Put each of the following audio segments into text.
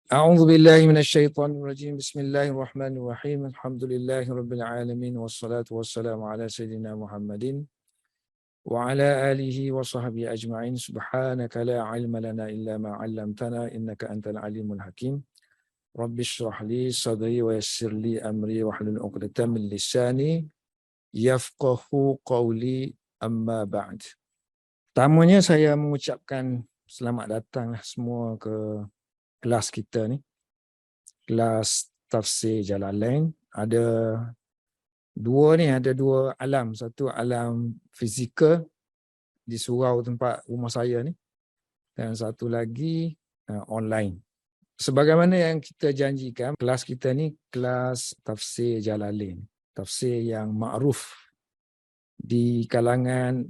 أعوذ بالله من الشيطان الرجيم بسم الله الرحمن الرحيم الحمد لله رب العالمين والصلاة والسلام على سيدنا محمد وعلى آله وصحبه أجمعين سبحانك لا علم لنا إلا ما علمتنا إنك أنت العليم الحكيم رب اشرح لي صدري ويسر لي أمري واحلل عقدة من لساني يفقه قولي أما بعد. Pertamanya saya mengucapkan selamat datang semua ke kelas kita ni. Kelas tafsir Jalalain. Ada dua alam. Satu alam fizikal di surau tempat rumah saya ni. Dan satu lagi online. Sebagaimana yang kita janjikan, kelas kita ni kelas tafsir Jalalain. Tafsir yang makruf di kalangan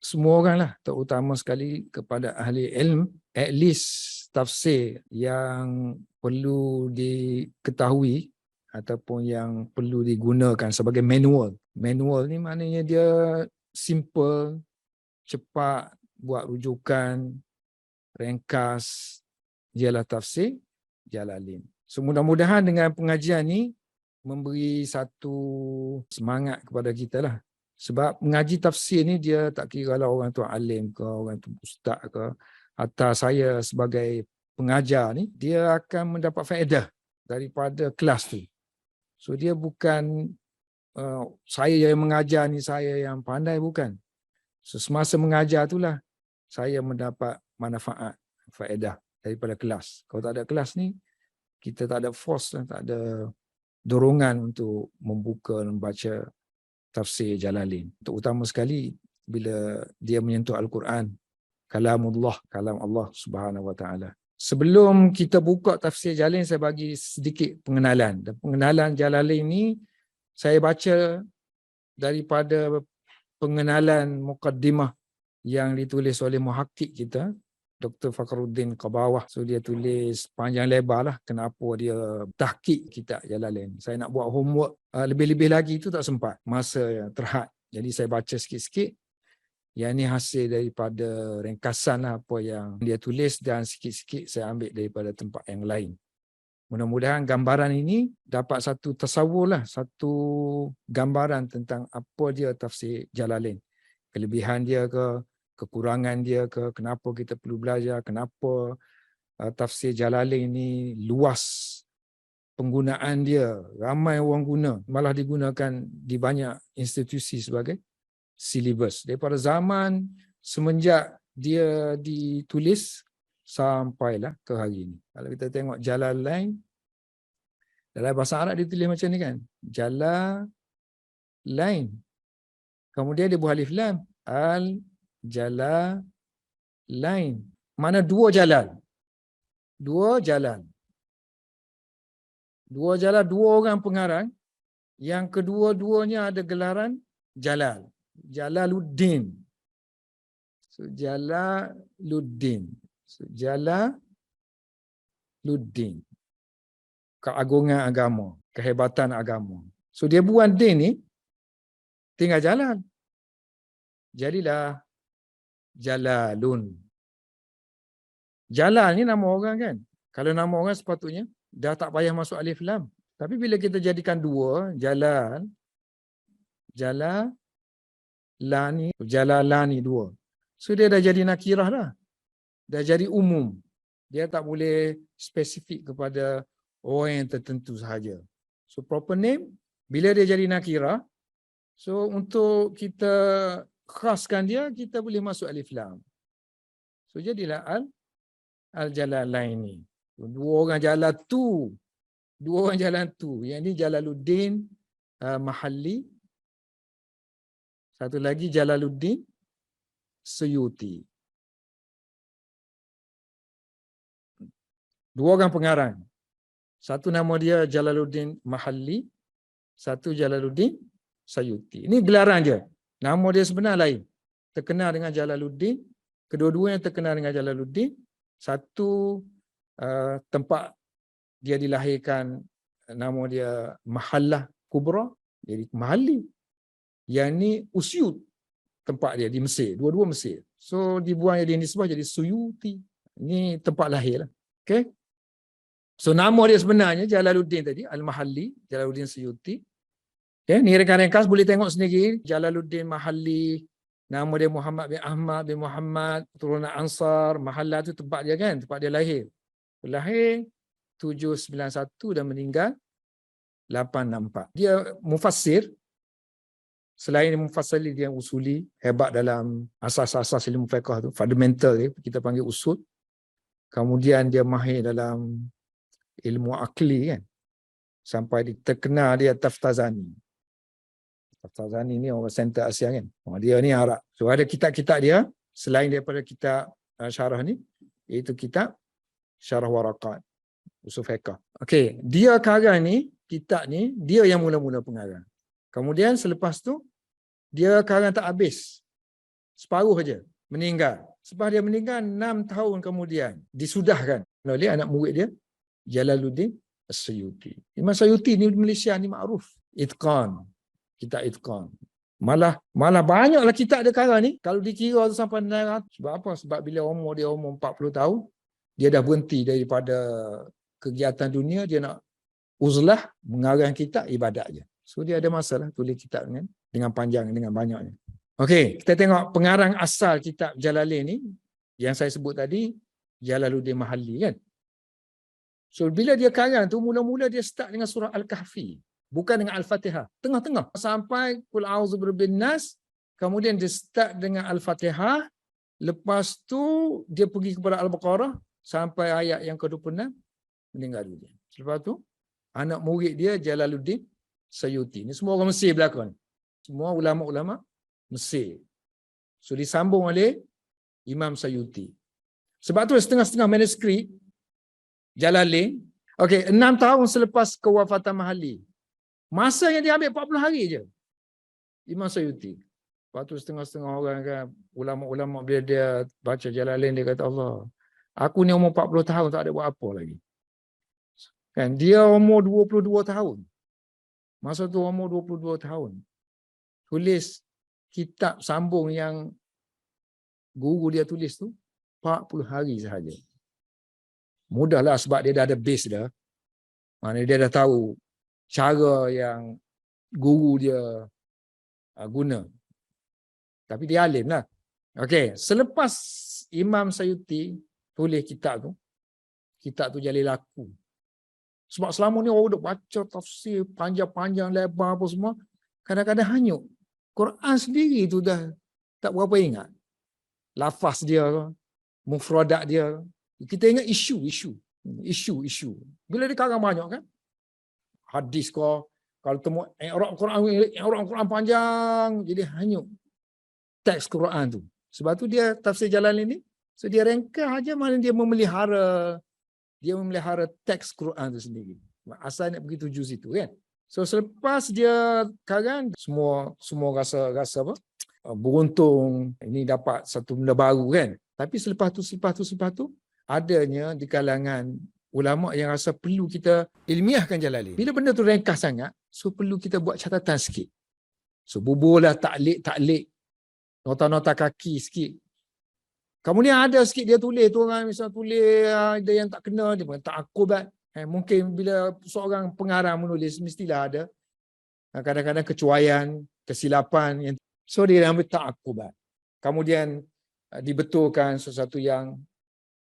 semua orang lah, terutama sekali kepada ahli ilm. At least tafsir yang perlu diketahui ataupun yang perlu digunakan sebagai manual. Manual ni maknanya dia simple, cepat, buat rujukan, ringkas, ialah tafsir Jalalain. So mudah-mudahan dengan pengajian ni memberi satu semangat kepada kita lah. Sebab mengaji tafsir ni dia tak kira lah orang tu alim ke, orang tu ustaz ke, atau saya sebagai pengajar ni, dia akan mendapat faedah daripada kelas tu. So dia bukan saya yang mengajar ni, saya yang pandai, bukan. So semasa mengajar itulah saya mendapat manfaat, faedah daripada kelas. Kalau tak ada kelas ni, kita tak ada force, tak ada dorongan untuk membuka dan membaca tafsir Jalalain. Terutama sekali bila dia menyentuh Al-Quran, kalamullah, kalam Allah Subhanahu Wa Taala. Sebelum kita buka tafsir Jalalain, saya bagi sedikit pengenalan. Dan pengenalan Jalalain ni saya baca daripada pengenalan muqaddimah yang ditulis oleh muhakkik kita, Dr. Fakhruddin Qabawah. So dia tulis panjang lebar lah kenapa dia tahqiq kitab Jalalain. Saya nak buat homework lebih-lebih lagi, itu tak sempat, masa terhad. Jadi saya baca sikit-sikit. Yang ni hasil daripada ringkasan apa yang dia tulis, dan sikit-sikit saya ambil daripada tempat yang lain. Mudah-mudahan gambaran ini dapat satu tasawur lah, satu gambaran tentang apa dia tafsir Jalalain. Kelebihan dia ke, kekurangan dia ke, kenapa kita perlu belajar, kenapa tafsir Jalalain ni luas penggunaan dia, ramai orang guna, malah digunakan di banyak institusi sebagai silibus. Daripada zaman semenjak dia ditulis sampailah ke hari ini. Kalau kita tengok Jalalain, dalam bahasa Arab ditulis macam ni kan, Jalalain. Kemudian dia buat alif lam, Al-Jalalain. Mana dua jalan. Dua jalan. Dua jalan, dua orang pengarang. Yang kedua-duanya ada gelaran Jalal. Jalaluddin. So, Jalaluddin. So, Jalaluddin. Keagungan agama. Kehebatan agama. So, dia buat din ni, tinggal jalan. Jadilah Jalalun. Jalal ni nama orang kan. Kalau nama orang sepatutnya dah tak payah masuk alif lam. Tapi bila kita jadikan dua, Jalal, Jalalani dua. So dia dah jadi nakirah dah. Dah jadi umum. Dia tak boleh spesifik kepada orang yang tertentu sahaja. So proper name, bila dia jadi nakirah, so untuk kita khaskan dia, kita boleh masuk alif lam. So jadilah Al-Jalalain ni. Dua orang jalan tu. Yang ni Jalaluddin Mahalli. Satu lagi Jalaluddin Suyuti. Dua orang pengarang. Satu nama dia Jalaluddin Mahalli. Satu Jalaluddin Suyuti. Ini gelaran je. Nama dia sebenar lain. Terkenal dengan Jalaluddin. Kedua-duanya terkenal dengan Jalaluddin. Satu tempat dia dilahirkan, nama dia Mahallah Kubra, jadi Mahalli. Yang ni Usyut, tempat dia di Mesir. Dua-dua Mesir. So dibuang jadi nisbah jadi Suyuti. Ini tempat lahir lah. Okay? So nama dia sebenarnya Jalaluddin tadi, Al-Mahalli, Jalaluddin Suyuti. Okay, ni ringkas boleh tengok sendiri. Jalaluddin Mahalli, nama dia Muhammad bin Ahmad bin Muhammad, keturunan Ansar. Mahalla tu tempat dia kan, tempat dia lahir. Lahir 791 dan meninggal 864. Dia mufassir. Selain mufassir, dia usuli, hebat dalam asas-asas ilmu fiqh tu, fundamental dia, kita panggil usul. Kemudian dia mahir dalam ilmu akli kan. Sampai terkenal dia Taftazani. Taftazani ni orang center Asia kan. Dia ni Arab. So ada kitab-kitab dia selain daripada kitab syarah ni, iaitu kitab Syarah Waraqat, usul fiqh. Okey, dia karang ni, kitab ni dia yang mula-mula pengarang. Kemudian selepas tu dia karang tak habis. Separuh aja meninggal. Sebab dia meninggal 6 tahun kemudian disudahkan oleh anak murid dia Jalaluddin As-Suyuti. Imam Suyuti ni di Malaysia ni makruf. Itqan. Kitab Itqan. Malah banyaklah kitab dia karang ni. Kalau dikira tu sampai 900. Sebab apa? Sebab bila dia umur 40 tahun, dia dah berhenti daripada kegiatan dunia, dia nak uzlah mengarang kitab ibadat je. So dia ada masalah tulis kitab dengan panjang, dengan banyaknya. Okey, kita tengok pengarang asal kitab Jalalain ni yang saya sebut tadi, Jalaluddin Mahalli kan. So bila dia karang tu, mula-mula dia start dengan surah Al-Kahfi, bukan dengan Al-Fatihah. Tengah-tengah sampai Qul a'udzu birabbin nas, kemudian dia start dengan Al-Fatihah, lepas tu dia pergi kepada Al-Baqarah sampai ayat yang ke-26, meninggal dunia. Lepas tu anak murid dia Jalaluddin Suyuti. Ni semua orang Mesir belakang. Semua ulama-ulama Mesir. So disambung oleh Imam Suyuti. Sebab tu setengah-setengah manuskrip Jalalain. Okey, 6 tahun selepas kewafatan Mahalli. Masa yang dia ambil 40 hari je. Imam Suyuti. Lepas tu setengah-setengah orang kan, ulama-ulama bila dia baca Jalalain, dia kata, Allah, aku ni umur 40 tahun tak ada buat apa lagi. Kan, dia umur 22 tahun. Masa tu umur 22 tahun. Tulis kitab sambung yang guru dia tulis tu 40 hari sahaja. Mudahlah sebab dia dah ada base dah. Maknanya dia dah tahu cara yang guru dia guna. Tapi dia alim lah. Okey, selepas Imam Suyuti tulis kitab tu jadi laku. Sebab selama ni orang duk baca tafsir panjang-panjang, lebar apa semua, kadang-kadang hanyut. Quran sendiri tu dah tak berapa ingat. Lafaz dia, mufradat dia. Kita ingat isu. Bila dia karang banyak kan? Hadis kau, kalau temu i'rab Quran panjang, jadi hanyut teks Quran tu. Sebab tu dia tafsir Jalalain ni, so dia ringkas aja mana dia memelihara teks Quran tu sendiri. Asal nak pergi tuju situ kan. So selepas dia karang, semua rasa apa? Beruntung ini dapat satu benda baru kan. Tapi selepas tu adanya di kalangan ulama yang rasa perlu kita ilmiahkan Jalalain. Bila benda tu ringkas sangat, so perlu kita buat catatan sikit. So buburlah taklik, nota-nota kaki sikit. Kemudian ada sikit dia tulis tu, orang misal tulis ada yang tak kena, dia pun tak akubat. Mungkin bila seorang pengarang menulis mestilah ada kadang-kadang kecuaian, kesilapan yang so dia ambil tak akubat. Kemudian dibetulkan sesuatu yang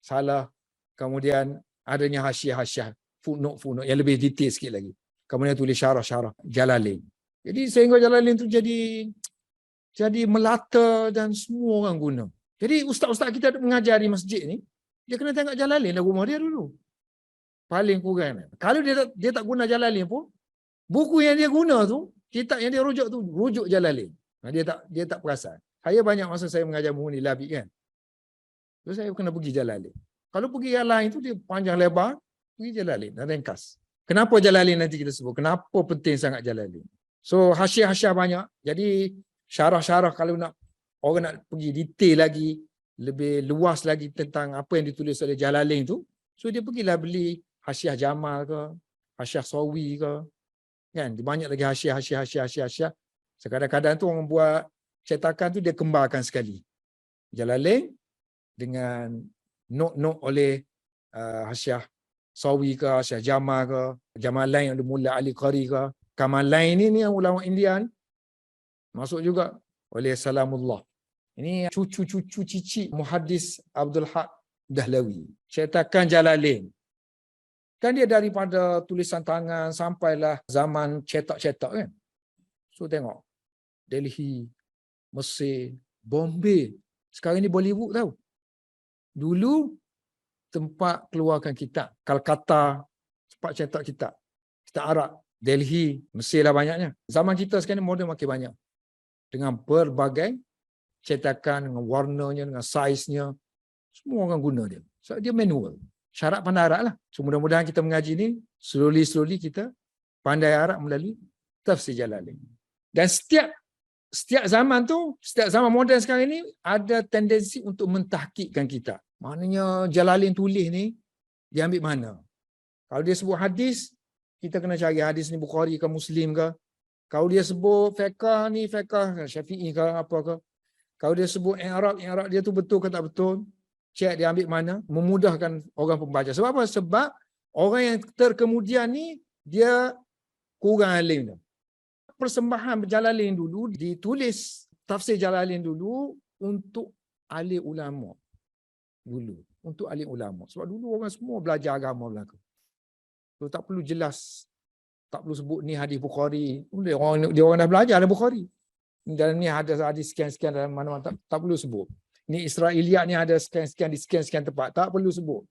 salah. Kemudian adanya hasiah-hasiah, footnote yang lebih detail sikit lagi. Kemudian tulis syarah-syarah Jalalain. Jadi sehingga Jalalain tu jadi melata dan semua orang guna. Jadi ustaz-ustaz kita mengajar di masjid ni, dia kena tengok Jalalain lah rumah dia dulu. Paling kurang. Kalau dia tak guna Jalalain pun, buku yang dia guna tu, kitab yang dia rujuk tu, rujuk Jalalain. Dia tak perasan. Saya banyak masa saya mengajar Muhuni Labib kan. So saya kena pergi Jalalain. Kalau pergi yang lain tu dia panjang lebar, pergi Jalalain dan ringkas. Kenapa Jalalain nanti kita sebut? Kenapa penting sangat Jalalain? So hasiah-hasiah banyak. Jadi syarah-syarah kalau orang nak pergi detail lagi, lebih luas lagi tentang apa yang ditulis oleh Jalalain tu, so dia pergilah beli hasiah Jamal ke, hasiah Sawi ke. Kan, banyak lagi hasiah. Sekadang-kadang tu orang buat cetakan tu dia kembarkan sekali. Jalalain dengan note-note oleh hasiah Sawi ke, Syekh Jamal ke, Jamal lain ada Mullah Ali Qari ke. Kamal lain ni yang ulama India ni. Masuk juga oleh Salamullah. Ini cucu-cucu cici muhaddis Abdul Haq Dahlawi. Cetakan Jalalain. Kan dia daripada tulisan tangan sampailah zaman cetak-cetak kan. So tengok. Delhi, Mesir, Bombay. Sekarang ni Bollywood tau. Dulu tempat keluarkan kitab. Calcutta, tempat cetak kitab. Kitab Arab. Delhi, Mesir lah banyaknya. Zaman kita sekarang ni model makin banyak. Dengan berbagai cetakan, dengan warnanya, dengan saiznya. Semua orang guna dia. So, dia manual. Syarat pandai Arab lah. So, mudah-mudahan kita mengaji ni, slowly kita pandai Arab melalui tafsir Jalalain. Dan setiap zaman tu, setiap zaman moden sekarang ni, ada tendensi untuk mentahkikkan kita. Maknanya Jalalain tulis ni, dia ambil mana? Kalau dia sebut hadis, kita kena cari hadis ni Bukhari ke Muslim ke. Kalau dia sebut fiqh ni, fiqh Syafi'i ke apa ke. Kalau dia sebut i'rab dia tu betul ke tak betul. Cek dia ambil mana. Memudahkan orang pembaca. Sebab apa? Sebab orang yang terkemudian ni, dia kurang alim tu. Persembahan Jalalain dulu, ditulis tafsir Jalalain dulu untuk ahli ulama. Dulu. Untuk ahli ulama. Sebab dulu orang semua belajar agama belaka. So, tak perlu jelas. Tak perlu sebut ni hadis Bukhari. Dia orang dah belajar ada Bukhari. Dan ni ada hadis sekian-sekian dalam mana-mana. Tak perlu sebut. Ni Israiliyat ni ada sekian-sekian di sekian-sekian tempat. Tak perlu sebut.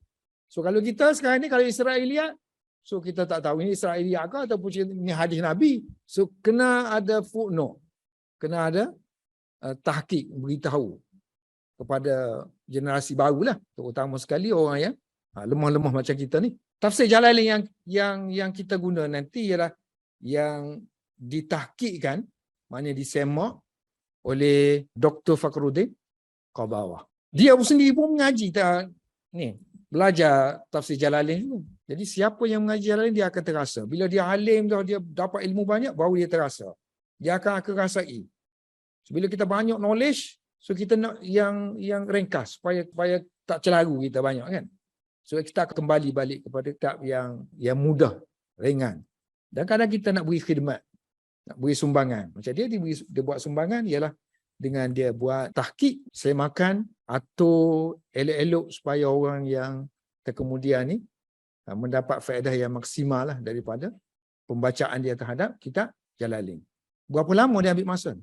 So kalau kita sekarang ni, kalau Israiliyat, so kita tak tahu ini Israiliyat ke ataupun ini hadis Nabi. So kena ada footnote. Kena ada tahqiq, beritahu kepada generasi barulah. Terutama sekali orang yang lemah-lemah macam kita ni. Tafsir Jalalain yang kita guna nanti ialah yang ditahqiqkan, maknanya disemak oleh Dr. Fakhruddin Qabawah. Dia sendiri pun mengaji belajar tafsir Jalalain dulu. Jadi siapa yang mengaji Jalalain dia akan terasa. Bila dia alim dah, dia dapat ilmu banyak, baru dia terasa. Dia akan rasai. So, bila kita banyak knowledge, so kita nak yang ringkas supaya tak celaru kita banyak kan. So kita akan kembali balik kepada kitab yang mudah, ringan. Dan kadang kita nak beri khidmat, nak beri sumbangan. Macam dia buat sumbangan ialah dengan dia buat tahqiq, semakan atau elok-elok supaya orang yang terkemudian ni mendapat faedah yang maksimal lah daripada pembacaan dia terhadap kitab Jalalain. Berapa lama dia ambil masa?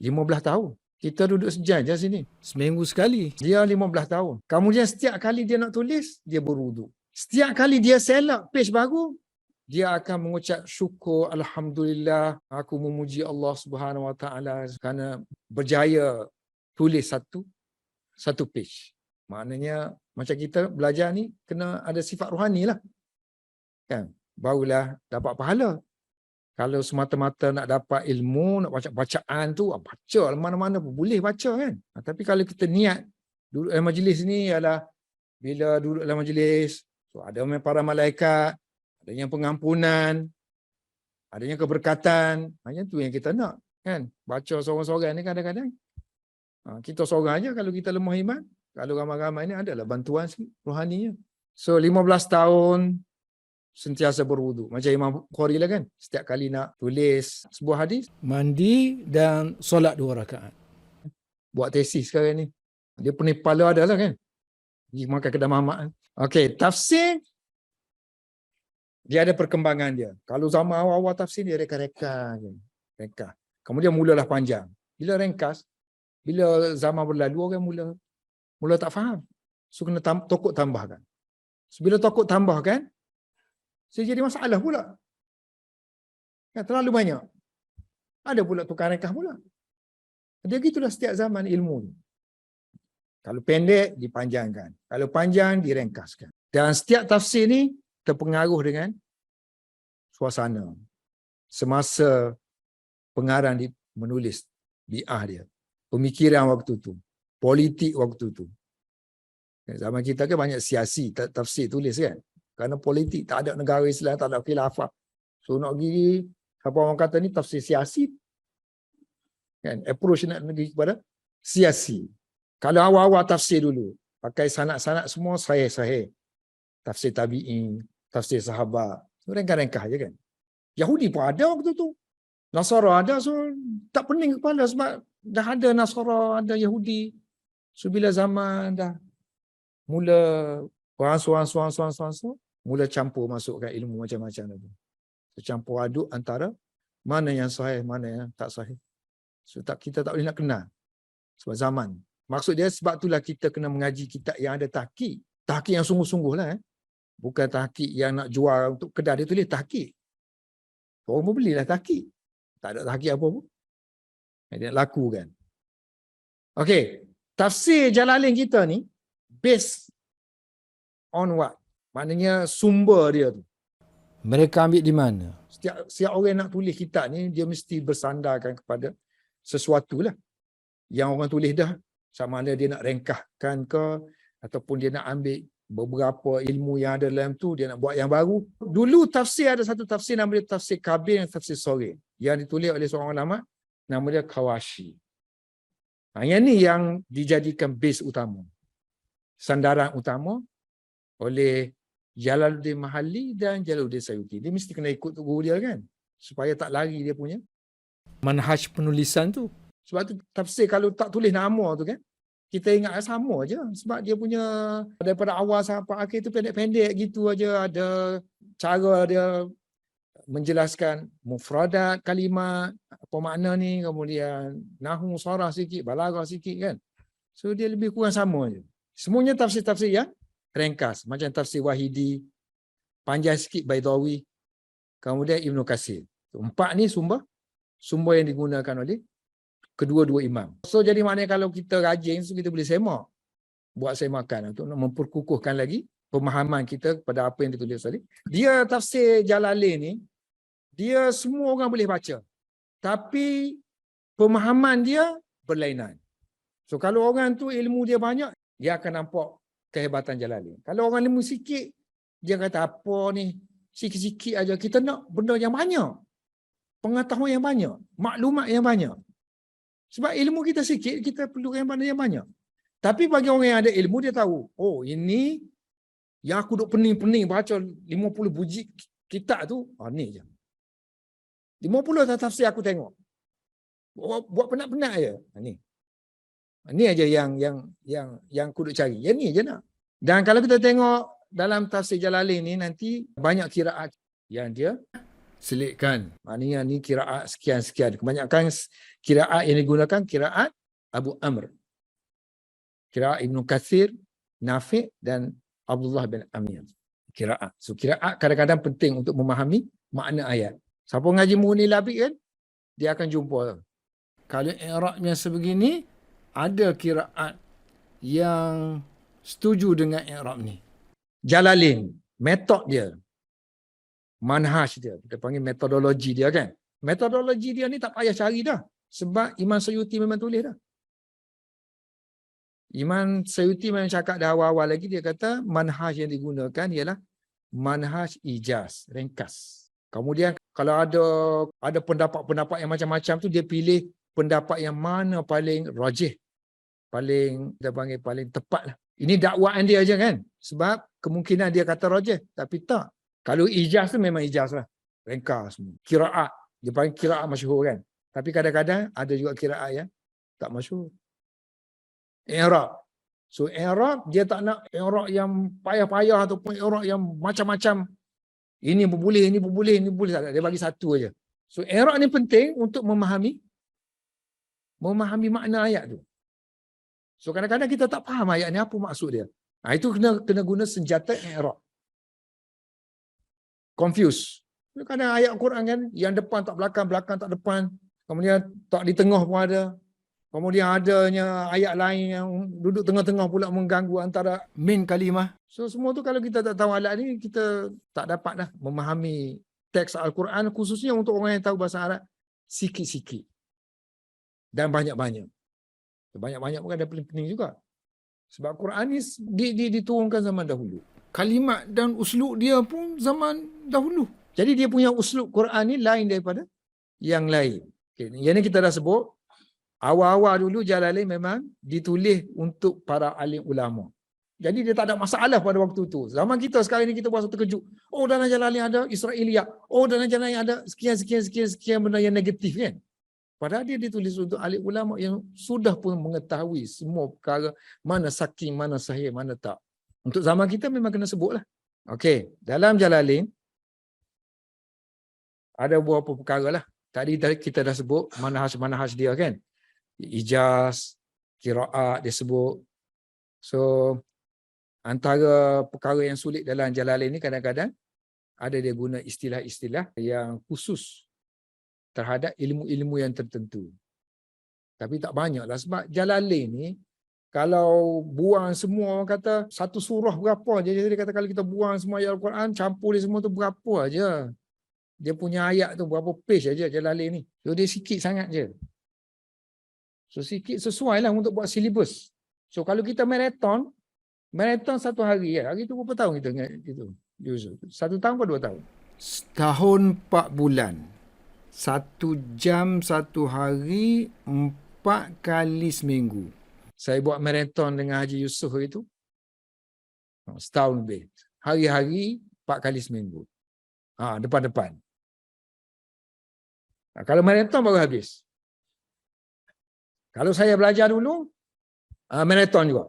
15 tahun. Kita duduk sejam je sini. Seminggu sekali. Dia 15 tahun. Kemudian setiap kali dia nak tulis, dia berwuduk. Setiap kali dia select page baru, dia akan mengucap syukur, Alhamdulillah, aku memuji Allah Subhanahu Wa Taala kerana berjaya tulis satu page. Maknanya macam kita belajar ni kena ada sifat rohani lah. Kan? Barulah dapat pahala. Kalau semata-mata nak dapat ilmu, nak baca bacaan tu, baca mana-mana pun boleh baca kan. Tapi kalau kita niat duduk dalam majlis ni ialah bila duduk dalam majlis, so ada para malaikat, adanya pengampunan, adanya keberkatan, hanya tu yang kita nak kan. Baca seorang-seorang ni kadang-kadang kita seorang aja kalau kita lemah iman, kalau ramai-ramai ni adalah bantuan rohaninya. So 15 tahun sentiasa berwuduk. Macam Imam Bukhari lah kan. Setiap kali nak tulis sebuah hadis, mandi dan solat 2 rakaat. Buat tesis sekarang ni. Dia pening kepala ada lah kan. Pergi makan kedai mamak. Okey, tafsir dia ada perkembangan dia. Kalau zaman awal-awal tafsir dia reka-reka je. Reka. Kemudian mulalah panjang. Bila ringkas, bila zaman berlalu orang mula tak faham. So kena tokok tambahkan. So, bila tokok tambahkan, so jadi masalah pula. Kan, terlalu banyak. Ada pula tukar ringkas pula. Dia gitulah setiap zaman ilmu. Kalau pendek, dipanjangkan. Kalau panjang, diringkaskan. Dan setiap tafsir ni terpengaruh dengan suasana. Semasa pengarang menulis bi'ah dia. Pemikiran waktu tu. Politik waktu tu. Zaman kita kan banyak siasi tafsir tulis kan. Kerana politik, tak ada negara Islam, tak ada khilafah. So nak pergi, apa orang kata ni tafsir siasi. Kan? Approach nak pergi kepada siasi. Kalau awal-awal tafsir dulu, pakai sanad-sanad semua sahih-sahih. tafsir tabi'in, tafsir sahabat. Ringkas-ringkas je kan. Yahudi pun ada waktu tu. Nasara ada, so tak pening kepala sebab dah ada Nasara, ada Yahudi. So bila zaman dah mula mula campur masukkan ilmu macam-macam tu. So, campur aduk antara mana yang sahih, mana yang tak sahih. So kita tak boleh nak kenal. Sebab zaman. Maksud dia sebab itulah kita kena mengaji kitab yang ada tahqiq. Tahqiq yang sungguh-sungguh lah. Bukan tahqiq yang nak jual untuk kedai, dia tulis tahqiq. Orang pun belilah tahqiq. Tak ada tahqiq apa pun. Dia nak laku kan. Okey. Tafsir Jalalain kita ni based on what? Maknanya sumber dia tu. Mereka ambil di mana? Setiap orang nak tulis kitab ni, dia mesti bersandarkan kepada sesuatu lah. Yang orang tulis dah. Sama ada dia nak ringkaskan ke, ataupun dia nak ambil beberapa ilmu yang ada dalam tu, dia nak buat yang baru. Dulu tafsir, ada satu tafsir nama dia tafsir Kabir dan tafsir Saghir, yang ditulis oleh seorang ulama, nama dia Kawashi. Yang ni yang dijadikan base utama. Sandaran utama oleh Jalaluddin Mahalli dan Jalaluddin Sayuti. Dia mesti kena ikut guru dia kan, supaya tak lari dia punya manhaj penulisan tu. Sebab tu tafsir kalau tak tulis nama tu kan, kita ingat sama aja. Sebab dia punya daripada awal sampai akhir tu pendek-pendek gitu aja. Ada cara dia menjelaskan mufradat kalimat, apa makna ni, kemudian nahwu sarah sikit, balaghah sikit kan. So dia lebih kurang sama aja. Semuanya tafsir-tafsir yang ringkas, macam tafsir Wahidi, panjang sikit Baidawi, kemudian Ibnu Katsir. Empat ni sumber yang digunakan oleh kedua-dua imam. So jadi maknanya kalau kita rajin, so kita boleh semak, buat semakan untuk memperkukuhkan lagi pemahaman kita kepada apa yang ditulis tadi. Dia tafsir Jalalain ni, dia semua orang boleh baca, tapi pemahaman dia berlainan. So kalau orang tu ilmu dia banyak, dia akan nampak kehebatan Jalalain. Kalau orang ilmu sikit, dia kata apa ni, sikit-sikit aja. Kita nak benda yang banyak, pengetahuan yang banyak, maklumat yang banyak. Sebab ilmu kita sikit, kita perlukan benda yang banyak. Tapi bagi orang yang ada ilmu, dia tahu, oh ini yang aku duk pening-pening baca 50 buji kitab tu, ni je. 50 tafsir aku tengok. Buat penat-penat je. Ni aja yang aku duk cari. Yang ni je nak. Dan kalau kita tengok dalam tafsir Jalalain ni, nanti banyak kiraat yang dia selitkan. Maknanya ni kiraat sekian-sekian. Kebanyakan kiraat yang digunakan kiraat Abu Amr, kiraat Ibnu Katsir, Nafi' dan Abdullah bin Amir. Kiraat. So kiraat kadang-kadang penting untuk memahami makna ayat. Siapa ngaji Mughni Labib kan, dia akan jumpa. Kalau i'rabnya sebegini, ada kiraat yang setuju dengan i'rab ni. Jalalain, metod dia, manhaj dia, kita panggil metodologi dia kan. Metodologi dia ni tak payah cari dah, sebab Imam Suyuti memang tulis dah. Imam Suyuti memang cakap dah awal-awal lagi, dia kata manhaj yang digunakan ialah manhaj ijaz, ringkas. Kemudian kalau ada pendapat-pendapat yang macam-macam tu, dia pilih pendapat yang mana paling rajih, paling kita panggil paling tepat lah. Ini dakwaan dia aja kan, sebab kemungkinan dia kata rajih, tapi tak. Kalau ijaz tu memang ijaz lah, ringkas semua. Kiraat, dia panggil kiraat masyhur kan. Tapi kadang-kadang ada juga kiraat yang tak masyhur. I'rab. So i'rab, dia tak nak i'rab yang payah-payah ataupun i'rab yang macam-macam. Ini boleh, ini boleh, ini boleh. Dia bagi satu aja. So i'rab ni penting untuk memahami makna ayat tu. So kadang-kadang kita tak faham ayat ni apa maksud dia. Itu kena guna senjata i'rab. Confuse. Kadang ayat Quran kan, yang depan tak belakang, belakang tak depan. Kemudian tak di tengah pun ada. Kemudian adanya ayat lain yang duduk tengah-tengah pula mengganggu antara min kalimah. So semua tu kalau kita tak tahu ayat ni, kita tak dapat dah memahami teks Al-Quran, khususnya untuk orang yang tahu bahasa Arab, sikit-sikit. Dan banyak-banyak. Banyak-banyak pun ada penting juga. Sebab Quran ni diturunkan zaman dahulu. Kalimat dan uslub dia pun zaman dahulu. Jadi dia punya uslub Quran ni lain daripada yang lain. Okay. Yang ni kita dah sebut. Awal-awal dulu Jalalain memang ditulis untuk para alim ulama. Jadi dia tak ada masalah pada waktu tu. Zaman kita sekarang ni kita berasa terkejut. Oh, dalam Jalalain ada Israiliyat. Oh, dalam Jalalain ada sekian benda yang negatif kan. Padahal dia ditulis untuk ahli ulama yang sudah pun mengetahui semua perkara, mana saking, mana sahih, mana tak. Untuk zaman kita memang kena sebutlah. Okey, dalam Jalalain ada beberapa perkara lah. Tadi kita dah sebut manhaj dia kan. Ijaz, qiraat dia sebut. So antara perkara yang sulit dalam Jalalain ni kadang-kadang ada dia guna istilah-istilah yang khusus terhadap ilmu-ilmu yang tertentu. Tapi tak banyaklah sebab Jalalain ni kalau buang semua orang kata satu surah berapa je. Jadi dia kata kalau kita buang semua ayat Al-Quran, campur dia semua tu berapa aja. Dia punya ayat tu berapa page aja Jalalain ni. So dia sikit sangat je. So sikit sesuai lah untuk buat silibus. So kalau kita maraton satu hari ya. Hari tu berapa tahun kita gitu. 1 tahun ke 2 tahun? Setahun 4 bulan. 1 jam 1 hari 4 kali seminggu. Saya buat maraton dengan Haji Yusof itu. Setahun lebih. Hari-hari 4 kali seminggu. Depan-depan. Kalau maraton baru habis. Kalau saya belajar dulu, maraton juga.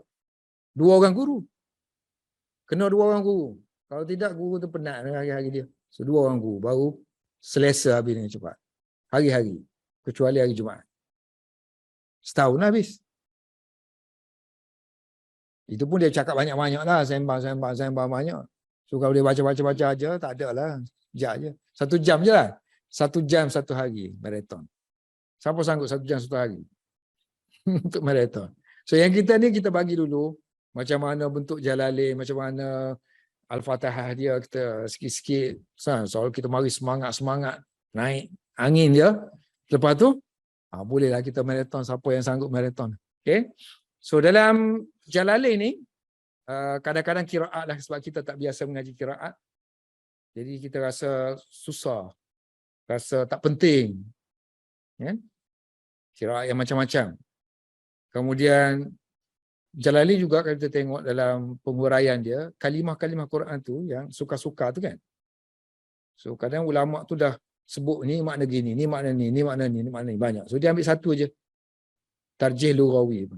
2 orang guru. Kena 2 orang guru. Kalau tidak, guru tu penat hari-hari dia. So 2 orang guru. Baru selesa habis dengan cepat. Hari-hari. Kecuali hari Jumaat. Setahun habis. Itu pun dia cakap banyak-banyak lah. Sembang banyak. So kalau dia baca-baca aja, tak ada lah. Sekejap je. 1 jam je lah. 1 jam 1 hari maraton. Siapa sanggup 1 jam 1 hari? Untuk maraton. So yang kita ni kita bagi dulu macam mana bentuk Jalalain, macam mana Al-Fatihah dia, kita sikit-sikit soal kita mari semangat naik angin dia. Lepas tu bolehlah kita maraton, siapa yang sanggup maraton. Okay. So dalam Jalalain ni kadang-kadang qiraat lah sebab kita tak biasa mengaji qiraat. Jadi kita rasa susah, rasa tak penting. Ya? Qiraat yang macam-macam. Kemudian Jalalain juga kalau kita tengok dalam penguraian dia, kalimah-kalimah Quran tu yang suka-suka tu kan. So kadang ulama tu dah sebut ni makna gini, ni makna ni, ni makna ni, ni makna ni, banyak. So dia ambil satu aja. Tarjih lughawi.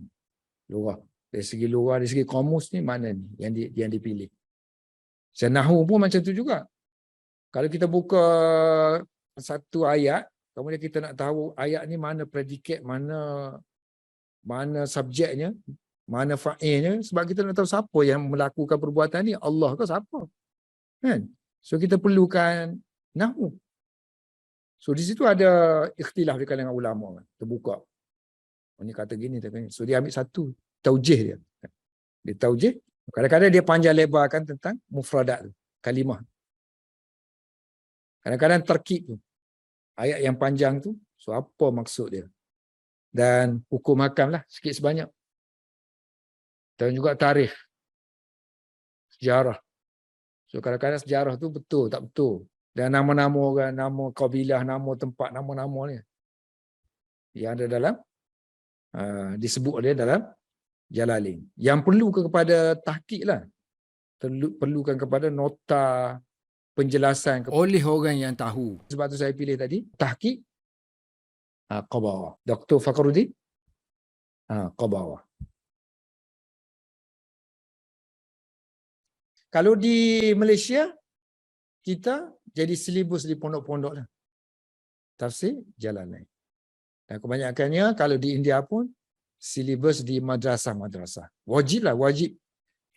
Lughah. Dari segi lughah, dari segi kamus ni makna ni yang dipilih. Nahwu pun macam tu juga. Kalau kita buka satu ayat, kemudian kita nak tahu ayat ni mana predikat, mana subjeknya, mana fa'ilnya, sebab kita nak tahu siapa yang melakukan perbuatan ni, Allah ke siapa. Kan? So kita perlukan nahwu. So di situ ada ikhtilaf di kalangan ulama, terbuka. Ini kata gini, so dia ambil satu taujih dia. Dia taujih, kadang-kadang dia panjang lebarkan tentang mufradat tu, kalimah. Kadang-kadang terkib tu, ayat yang panjang tu, so apa maksud dia. Dan hukum hakam lah, sikit sebanyak. Dan juga tarikh, sejarah. So kadang-kadang sejarah tu betul, tak betul. Dan nama-nama orang, nama kabilah, nama tempat, nama-nama ni. Yang ada dalam, disebut dia dalam Jalalain. Yang perlu kepada tahqiq lah. Perlukan kepada nota penjelasan oleh orang yang tahu. Sebab tu saya pilih tadi, tahqiq Qabawah. Dr. Fakhruddin Qabawah. Kalau di Malaysia, kita jadi silibus di pondok-pondok lah. Tafsir Jalalain. Dan kebanyakannya kalau di India pun, silibus di madrasah-madrasah. Wajib lah, wajib.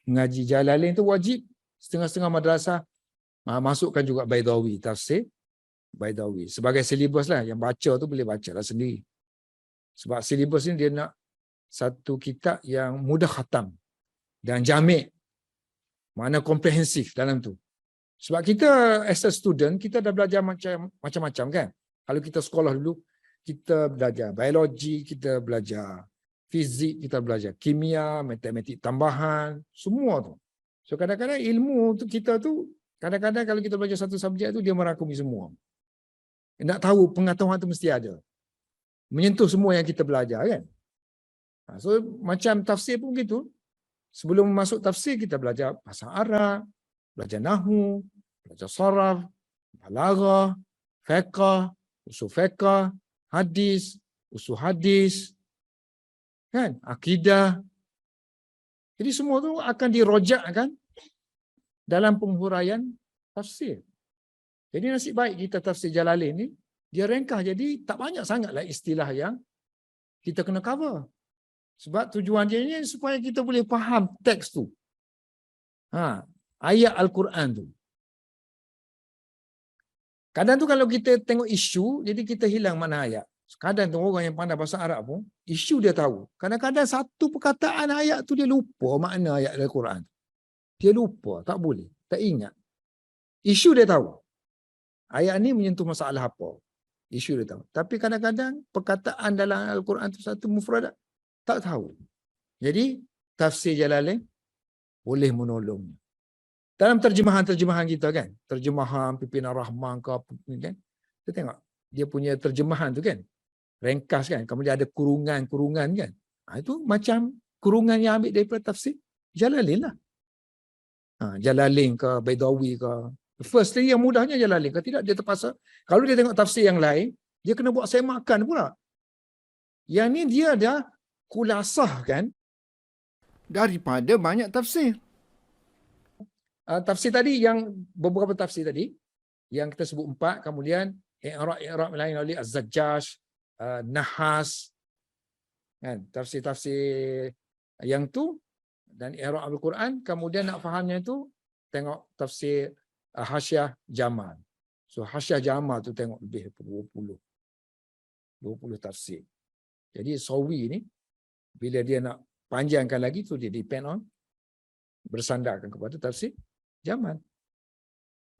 Mengaji Jalalain tu wajib. Setengah-setengah madrasah masukkan juga Baidawi, tafsir Baidawi. Sebagai silibus lah, yang baca tu boleh baca lah sendiri. Sebab silibus ni dia nak satu kitab yang mudah khatam dan jamik. Mana komprehensif dalam tu. Sebab kita as a student, kita dah belajar macam-macam kan. Kalau kita sekolah dulu, kita belajar biologi, kita belajar fizik, kita belajar kimia, matematik tambahan, semua tu. So kadang-kadang ilmu tu kita tu, kadang-kadang kalau kita belajar satu subjek tu, dia merangkumi semua. Nak tahu pengetahuan tu mesti ada. Menyentuh semua yang kita belajar kan. So macam tafsir pun gitu. Sebelum masuk tafsir, kita belajar bahasa Arab, belajar nahwu, belajar saraf, balaghah, fiqh, usul fiqh, hadis, usul hadis, kan? Akidah. Jadi semua tu akan dirojakkan dalam penghuraian tafsir. Jadi nasib baik kita tafsir Jalalain ni, dia ringkas, jadi tak banyak sangatlah istilah yang kita kena cover. Sebab tujuan dia ni supaya kita boleh faham teks tu. Ayat Al-Quran tu. Kadang tu kalau kita tengok isu, jadi kita hilang mana ayat. Kadang tu orang yang pandai bahasa Arab pun, isu dia tahu. Kadang-kadang satu perkataan ayat tu dia lupa makna ayat Al-Quran. Dia lupa, tak boleh, tak ingat. Isu dia tahu. Ayat ni menyentuh masalah apa. Isu dia tahu. Tapi kadang-kadang perkataan dalam Al-Quran tu satu mufradat, tak tahu. Jadi, tafsir Jalalain boleh menolong. Dalam terjemahan-terjemahan kita kan, terjemahan Pimpinan Rahman ke apa kan, kita tengok dia punya terjemahan tu kan, ringkas kan, kemudian ada kurungan-kurungan kan. Itu macam kurungan yang ambil daripada tafsir Jalalain lah. Jalalain ke, Baidawi ke. Firstly yang mudahnya Jalalain. Kalau tidak dia terpaksa, kalau dia tengok tafsir yang lain, dia kena buat semakan pula. Yang ni dia dah kulasahkan daripada banyak tafsir. Tafsir tadi yang beberapa tafsir tadi yang kita sebut 4, kemudian i'rab lain oleh Az-Zajjaj, Nahas kan, tafsir-tafsir yang tu dan i'rab Al-Quran. Kemudian nak fahamnya tu tengok tafsir Hasyiah Jamal. So Hasyiah Jamal tu tengok lebih 20 tafsir. Jadi Sawi ni bila dia nak panjangkan lagi tu dia depend on bersandarkan kepada tafsir Jamal.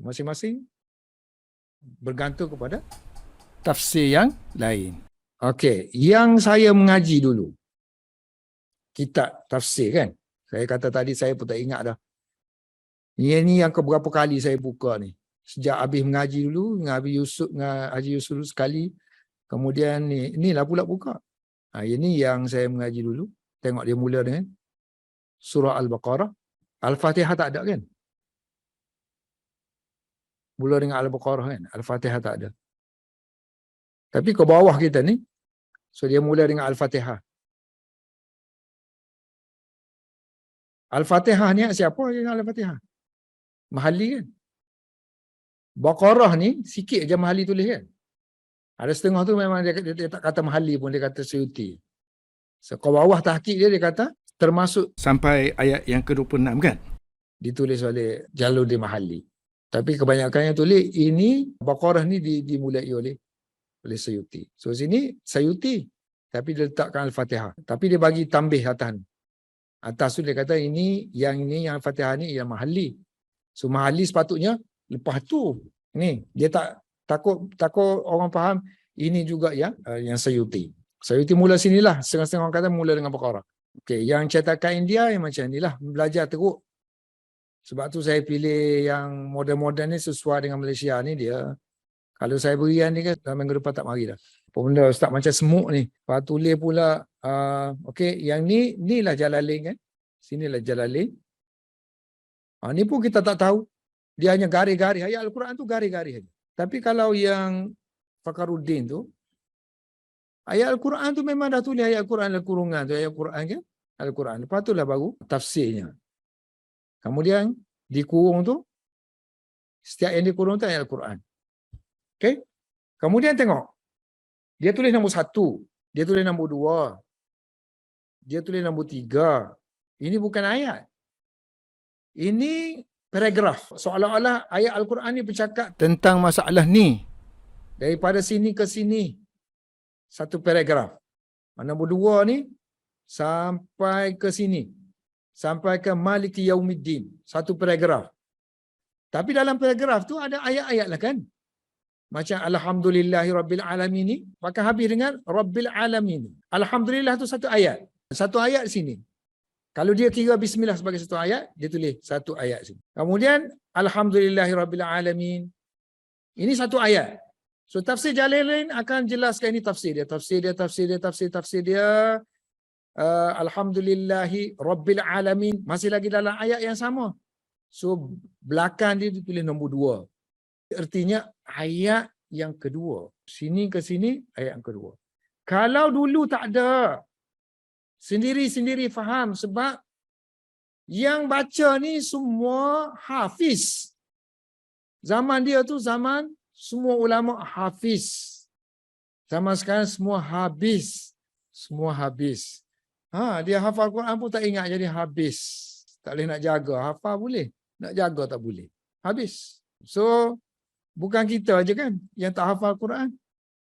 Masing-masing bergantung kepada tafsir yang lain. Okey, yang saya mengaji dulu kitab tafsir kan. Saya kata tadi saya pun tak ingat dah. Ini yang keberapa kali saya buka ni. Sejak habis mengaji dulu, dengan Haji Yusuf dulu sekali. Kemudian inilah pula buka. Ini yang saya mengaji dulu. Tengok dia mula dengan surah Al-Baqarah. Al-Fatihah tak ada kan? Mula dengan Al-Baqarah kan? Al-Fatihah tak ada. Tapi ke bawah kita ni, so dia mula dengan Al-Fatihah. Al-Fatihah ni siapa yang Al-Fatihah? Mahali kan? Baqarah ni sikit je Mahali tulis kan? Ada setengah tu memang dia tak kata Mahali pun, dia kata Suyuti. So ke bawah tahqiq dia kata termasuk sampai ayat yang ke-26 kan? Ditulis oleh Jalaluddin Mahali. Tapi kebanyakan yang tulis ini Baqarah ni dimulai oleh Suyuti. So sini Suyuti tapi dia letakkan Al-Fatihah. Tapi dia bagi tambih atas tu dia kata ini yang Al-Fatihah ni yang Mahali. So Mahali sepatutnya lepas tu ni dia takut orang faham ini juga yang Suyuti. Suyuti mula sinilah, setengah-setengah orang kata mula dengan Baqarah. Okey, yang cetakan India yang macam inilah, belajar teruk. Sebab tu saya pilih yang modern-modern ni sesuai dengan Malaysia ni dia. Kalau saya berian ni kan dalam minggu depan tak mari dah. Apa benda ustaz macam semut ni. Lepas tulis pula okey yang ni lah Jalalain kan. Sinilah Jalalain. Ni pun kita tak tahu. Dia hanya garis-garis. Ayat Al-Quran tu garis-garis aja. Tapi kalau yang Fakaruddin tu ayat Al-Quran tu memang dah tulis ayat Al-Quran kurungan tu ayat Al-Quran kan. Al-Quran. Lepas tu lah baru tafsirnya. Kemudian dikurung tu setiap yang dikurung tu ayat Al-Quran. Okey. Kemudian tengok. Dia tulis nombor 1, dia tulis nombor 2. Dia tulis nombor 3. Ini bukan ayat. Ini paragraf. Seolah-olah ayat Al-Quran ni bercakap tentang masalah ni. Daripada sini ke sini. Satu paragraf. Nombor 2 ni sampai ke sini. Sampai ke Maliki Yaumiddin. Satu paragraf. Tapi dalam paragraf tu ada ayat-ayat lah kan. Macam Alhamdulillahi Rabbil Alamin ni. Maka habis dengan Rabbil Alamin. Alhamdulillah tu satu ayat. Satu ayat sini. Kalau dia kira Bismillah sebagai satu ayat, dia tulis satu ayat sini. Kemudian Alhamdulillahi Rabbil Alamin. Ini satu ayat. So tafsir Jalalain akan jelaskan ini tafsir dia. Tafsir dia. Alhamdulillahi Rabbil Alamin. Masih lagi dalam ayat yang sama. So, belakang dia ditulis nombor 2. Artinya ayat yang kedua. Sini ke sini, ayat yang kedua. Kalau dulu tak ada, sendiri-sendiri faham. Sebab yang baca ni semua hafiz. Zaman dia tu zaman semua ulama hafiz. Zaman sekarang semua habis. Semua habis. Dia hafal Quran pun tak ingat jadi habis. Tak boleh nak jaga. Hafal boleh. Nak jaga tak boleh. Habis. So, bukan kita aja kan yang tak hafal Quran.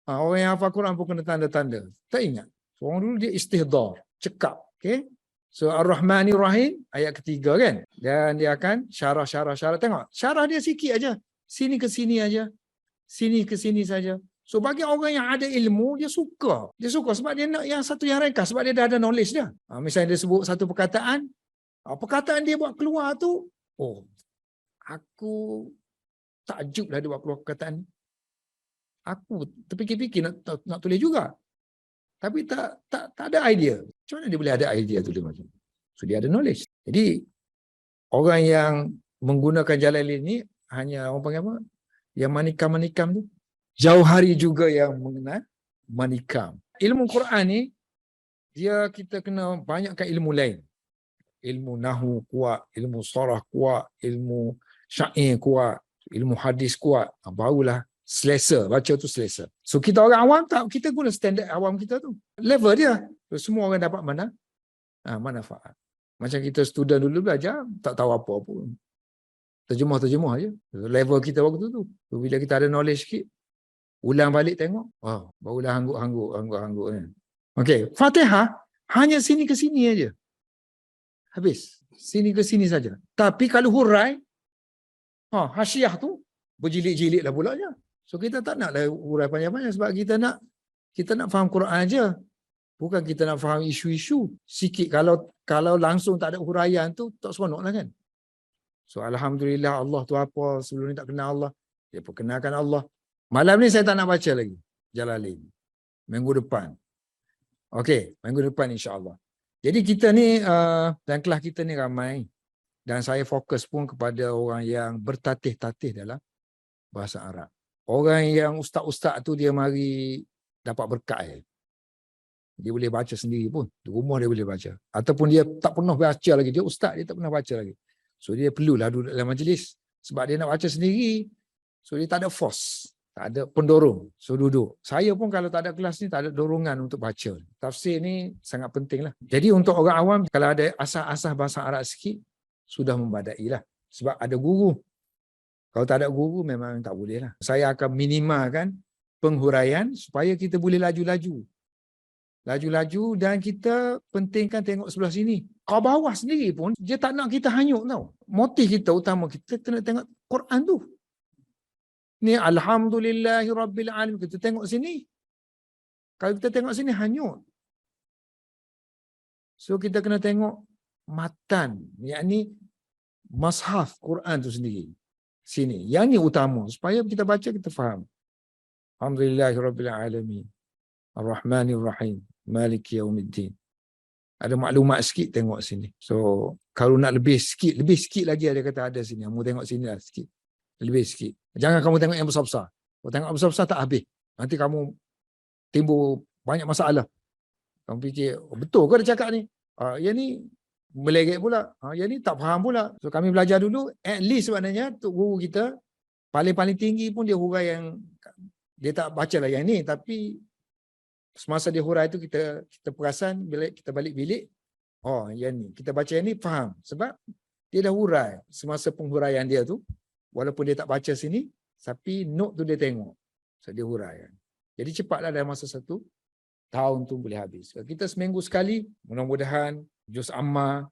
Orang yang hafal Quran pun kena tanda-tanda. Tak ingat. So, orang dulu dia istihdar. Cekap. Okay? So, Ar-Rahmanir Rahim. Ayat ketiga kan. Dan dia akan syarah. Tengok. Syarah dia sikit aja. Sini ke sini aja. Sini ke sini saja. So bagi orang yang ada ilmu, dia suka. Dia suka sebab dia nak yang satu yang ringkas. Sebab dia dah ada knowledge dia. Misalnya dia sebut satu perkataan. Perkataan dia buat keluar tu. Oh, aku takjub lah dia buat keluar perkataan ni. Aku terfikir-fikir nak tulis juga. Tapi tak ada idea. Macam mana dia boleh ada idea tulis macam tu? So dia ada knowledge. Jadi orang yang menggunakan jalan ini hanya orang panggil apa? Yang manikam tu. Jauh hari juga yang mengenal manikam. Ilmu Quran ni, kita kena banyakkan ilmu lain. Ilmu nahu kuat, ilmu sarah kuat, ilmu syair kuat, ilmu hadis kuat. Barulah selesa, baca tu selesa. So kita orang awam tak, kita guna standard awam kita tu. Level dia. So, semua orang dapat manfaat. Macam kita student dulu belajar, tak tahu apa pun. Terjemah aja. So, level kita waktu tu. So, bila kita ada knowledge sikit, ulang balik tengok. Barulah hangguk kan. Okey, Fatihah hanya sini ke sini aja. Habis. Sini ke sini saja. Tapi kalau hurai, hasyiah tu berjilid-jilid lah pulanya. So kita tak naklah hurai panjang-panjang sebab kita nak faham Quran aja. Bukan kita nak faham isu-isu. Sikit kalau langsung tak ada huraian tu tak seronok lah kan. So alhamdulillah Allah tu apa, sebelum ni tak kenal Allah, dia perkenalkan Allah. Malam ni saya tak nak baca lagi Jalalain. Minggu depan. Okey, minggu depan insya-Allah. Jadi kita ni dan kelas kita ni ramai dan saya fokus pun kepada orang yang bertatih-tatih dalam bahasa Arab. Orang yang ustaz-ustaz tu dia mari dapat berkat. Dia boleh baca sendiri pun. Di rumah dia boleh baca. Ataupun dia tak pernah baca lagi. Dia ustaz, dia tak pernah baca lagi. So dia perlulah duduk dalam majlis. Sebab dia nak baca sendiri. So dia tak ada force. Tak ada pendorong. So duduk. Saya pun kalau tak ada kelas ni, tak ada dorongan untuk baca. Tafsir ni sangat penting lah. Jadi untuk orang awam, kalau ada asas-asas bahasa Arab sikit, sudah membadai lah. Sebab ada guru. Kalau tak ada guru, memang tak boleh lah. Saya akan minimalkan penghuraian supaya kita boleh laju-laju. Laju-laju dan kita pentingkan tengok sebelah sini. Kau bawah sendiri pun, dia tak nak kita hanyut tau. Motif kita utama, kita nak tengok Quran tu. Ni Alhamdulillahi Rabbil Alamin. Kita tengok sini. Kalau kita tengok sini, hanyut. So kita kena tengok matan. Yakni mashaf Quran tu sendiri. Sini. Yang ni utama. Supaya kita baca, kita faham. Alhamdulillahi Rabbil Alamin. Ar-Rahmanir Rahim. Maliki Yaumiddin. Ada maklumat sikit tengok sini. So kalau nak lebih sikit lagi ada kata ada sini. Kamu tengok sini lah sikit. Lebih sikit. Jangan kamu tengok yang besar-besar. Kalau tengok besar-besar tak habis. Nanti kamu timbul banyak masalah. Kamu fikir, betul ke dia cakap ni? Yang ni melegek pula. Yang ni tak faham pula. So kami belajar dulu, at least sebenarnya untuk guru kita, paling tinggi pun dia hurai yang, dia tak baca lah yang ni. Tapi semasa dia hurai tu kita perasan, bila kita balik bilik, yang ni. Kita baca yang ni, faham. Sebab dia dah hurai. Semasa penghuraian dia tu, walaupun dia tak baca sini, tapi note tu dia tengok. So dia huraikan. Jadi cepatlah dalam masa 1 tahun tu boleh habis. Kita seminggu sekali, mudah-mudahan juz amma.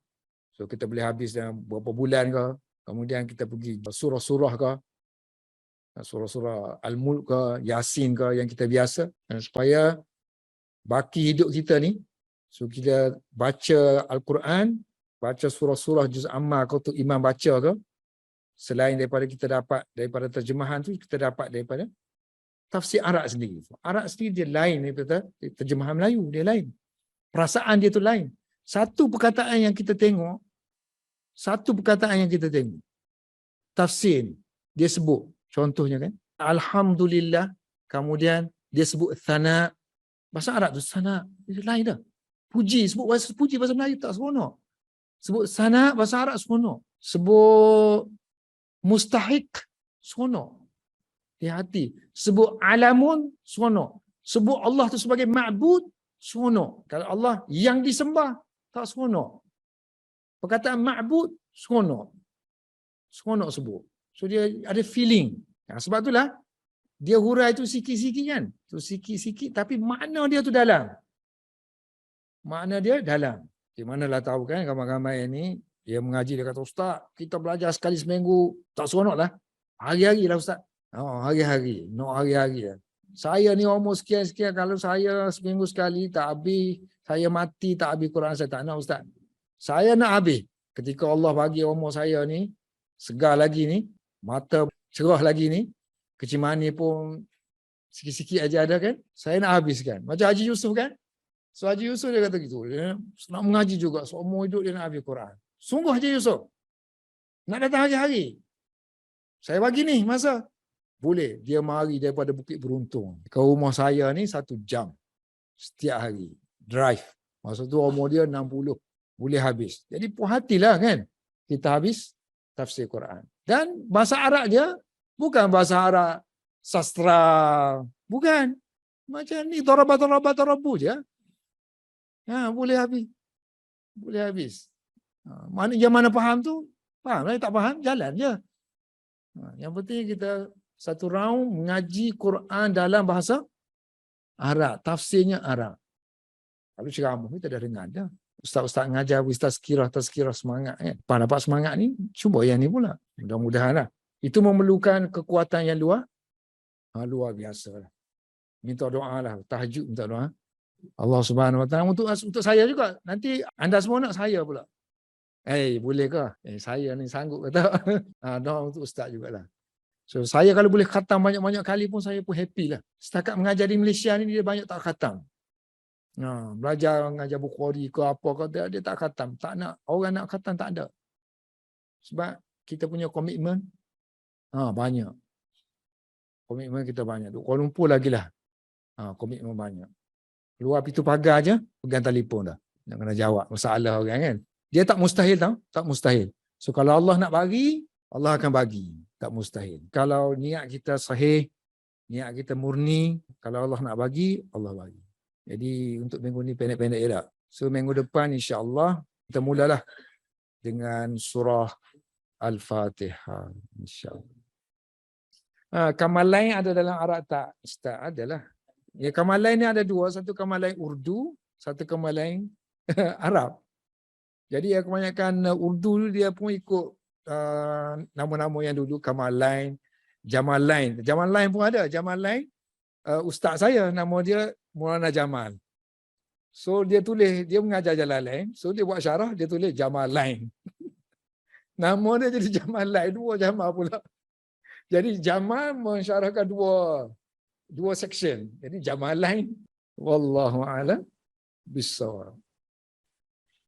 So kita boleh habis dalam beberapa bulan ke. Kemudian kita pergi surah-surah ke. Surah-surah Al-Mulk ke, Yasin ke yang kita biasa. Dan supaya baki hidup kita ni, so kita baca Al-Quran, baca surah-surah juz amma ke untuk imam baca ke. Selain daripada kita dapat daripada terjemahan tu, kita dapat daripada tafsir Arab sendiri. Arab sendiri dia lain daripada terjemahan Melayu, dia lain. Perasaan dia tu lain. Satu perkataan yang kita tengok, tafsir ni, dia sebut, contohnya kan, Alhamdulillah, kemudian dia sebut thana. Bahasa Arab tu thana, dia lain dah. Puji, sebut bahasa Melayu tak seronok. Sebut sana, bahasa Arab seronok. Sebut mustahik, seronok. Di hati. Sebut alamun, seronok. Sebut Allah tu sebagai ma'bud, seronok. Kalau Allah yang disembah, tak seronok. Perkataan ma'bud, seronok. Seronok sebut. So dia ada feeling. Sebab itulah, dia hurai tu sikit-sikit kan. Tu sikit-sikit, tapi makna dia tu dalam. Makna dia dalam. Di manalah tahu kan, ramai-ramai ni, dia mengaji, dia kata, Ustaz, kita belajar sekali seminggu, tak seronok lah. Hari-hari lah Ustaz. Oh, hari-hari. No, hari-hari lah. Saya ni umur sekian-sekian, kalau saya seminggu sekali tak habis, saya mati tak habis Quran, saya tak nak Ustaz. Saya nak habis. Ketika Allah bagi umur saya ni, segar lagi ni, mata cerah lagi ni, kecil mani pun sikit-sikit aja ada kan, saya nak habiskan. Macam Haji Yusuf kan? So Haji Yusuf dia kata gitu, dia nak mengaji juga, seumur hidup dia nak habis Quran. Sungguh Haji Yusuf, nak datang hari-hari. Saya bagi ni masa. Boleh, dia mari daripada Bukit Beruntung. Ke rumah saya ni 1 jam. Setiap hari. Drive. Masa tu umur dia 60. Boleh habis. Jadi puas hatilah kan. Kita habis tafsir Quran. Dan bahasa Arab dia bukan bahasa Arab sastra. Bukan. Macam ni, darabu je. Boleh habis. Boleh habis. Yang mana faham tu, faham. Yang tak faham, jalan je. Yang penting kita satu round mengaji Quran dalam bahasa Arab. Tafsirnya Arab. Kalau ceramah kita dah dengar dah. Ustaz-ustaz mengajar, tazkirah semangat kan. Lepas dapat semangat ni, cuba yang ni pula. Mudah-mudahan lah. Itu memerlukan kekuatan yang luar biasa lah. Minta doa lah. Tahajud minta doa. Allah Subhanahu Wa Taala untuk saya juga. Nanti anda semua nak saya pula. Boleh ke? Saya ni sanggup ke tak? Doa untuk ustaz jugalah. So saya kalau boleh khatam banyak-banyak kali pun saya pun happy lah. Setakat mengajar di Malaysia ni dia banyak tak khatam. Belajar mengajar Bukhari ke apa ke dia tak khatam. Tak nak. Orang nak khatam tak ada. Sebab kita punya komitmen banyak. Komitmen kita banyak. Di Kuala Lumpur lagi lah. Komitmen banyak. Luar pintu pagar je, pegang telefon dah. Nak kena jawab masalah orang kan. Dia tak mustahil tau. Tak mustahil. So kalau Allah nak bagi, Allah akan bagi. Tak mustahil. Kalau niat kita sahih, niat kita murni, kalau Allah nak bagi, Allah bagi. Jadi untuk minggu ni pendek-pendek je tak. So minggu depan insya-Allah kita mulalah dengan surah Al-Fatihah. InsyaAllah. Kamal lain ada dalam Arab tak? Ustaz, adalah. Ya, kamal lain ni ada 2. Satu kamal lain Urdu, satu kamal lain Arab. Jadi yang kebanyakan Urdu dia pun ikut nama-nama yang dulu, kamal lain, Jamal lain. Jamal lain pun ada. Jamal lain, ustaz saya nama dia Maulana Jamal. So dia tulis, dia mengajar Jalalain. So dia buat syarah, dia tulis Jamal lain. Nama dia jadi Jamal lain, 2 Jamal pula. Jadi Jamal mensyarahkan 2 section. Jadi Jamal lain. Wallahu a'lam bissawab.